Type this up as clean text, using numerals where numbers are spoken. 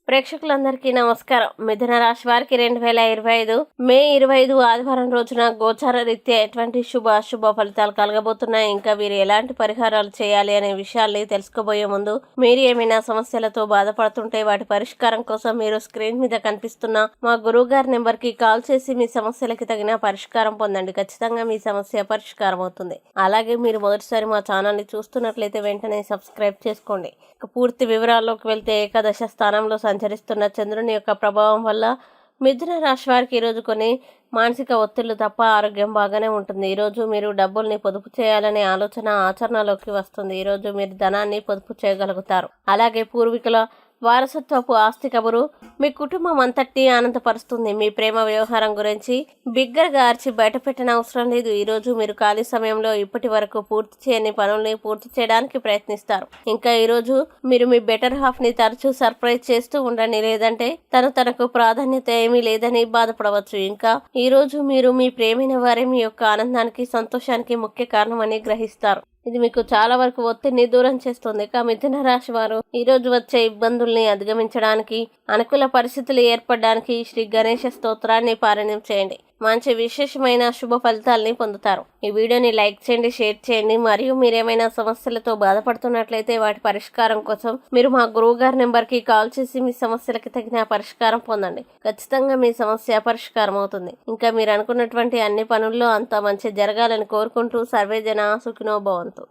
ప్రేక్షకులందరికీ నమస్కారం. మిథున రాశి వారికి 2025 మే 25 ఆదివారం రోజున గోచార రీత్యా ఎటువంటి శుభ అశుభ ఫలితాలు కలగబోతున్నాయి, ఇంకా వీరు ఎలాంటి పరిహారాలు చేయాలి అనే విషయాల్ని తెలుసుకోబోయే ముందు మీరు ఏమైనా సమస్యలతో బాధపడుతుంటే వాటి పరిష్కారం కోసం మీరు స్క్రీన్ మీద కనిపిస్తున్న మా గురువు గారి నెంబర్కి కాల్ చేసి మీ సమస్యలకి తగిన పరిష్కారం పొందండి. ఖచ్చితంగా మీ సమస్య పరిష్కారం అవుతుంది. అలాగే మీరు మొదటిసారి మా ఛానల్ని చూస్తున్నట్లయితే వెంటనే సబ్స్క్రైబ్ చేసుకోండి. పూర్తి వివరాల్లోకి వెళ్తే ఏకాదశ స్థానంలో సంచరిస్తున్న చంద్రుని యొక్క ప్రభావం వల్ల మిథున రాశి వారికి ఈరోజు కొన్ని మానసిక ఒత్తిళ్లు తప్ప ఆరోగ్యం బాగానే ఉంటుంది. ఈరోజు మీరు డబ్బుల్ని పొదుపు చేయాలనే ఆలోచన ఆచరణలోకి వస్తుంది. ఈరోజు మీరు ధనాన్ని పొదుపు చేయగలుగుతారు. అలాగే పూర్వీకుల వారసత్వపు ఆస్తి కబురు మీ కుటుంబం అంతటి ఆనందపరుస్తుంది. మీ ప్రేమ వ్యవహారం గురించి బిగ్గరగా అరిచి బయటపెట్టిన అవసరం లేదు. ఈరోజు మీరు ఖాళీ సమయంలో ఇప్పటి వరకు పూర్తి చేయని పనుల్ని పూర్తి చేయడానికి ప్రయత్నిస్తారు. ఇంకా ఈరోజు మీరు మీ బెటర్ హాఫ్ ని తరచూ సర్ప్రైజ్ చేస్తూ ఉండండి, లేదంటే తనకు ప్రాధాన్యత ఏమీ లేదని బాధపడవచ్చు. ఇంకా ఈరోజు మీరు మీ ప్రేమైన వారే మీ యొక్క ఆనందానికి సంతోషానికి ముఖ్య కారణమని గ్రహిస్తారు. ఇది మీకు చాలా వరకు ఒత్తిడిని దూరం చేస్తుంది. ఇక మిథున రాశి వారు ఈ రోజు వచ్చే ఇబ్బందుల్ని అధిగమించడానికి, అనుకూల పరిస్థితులు ఏర్పడడానికి శ్రీ గణేష స్తోత్రాన్ని పారాయణం చేయండి. మంచి విశేషమైన శుభ ఫలితాలని పొందుతారు. ఈ వీడియోని లైక్ చేయండి, షేర్ చేయండి. మరియు మీరేమైనా సమస్యలతో బాధపడుతున్నట్లయితే వాటి పరిష్కారం కోసం మీరు మా గురువు గారి నెంబర్కి కాల్ చేసి మీ సమస్యలకి తగిన పరిష్కారం పొందండి. ఖచ్చితంగా మీ సమస్య పరిష్కారం అవుతుంది. ఇంకా మీరు అనుకున్నటువంటి అన్ని పనుల్లో అంతా మంచి జరగాలని కోరుకుంటూ సర్వే జన సుఖినో భవంతు.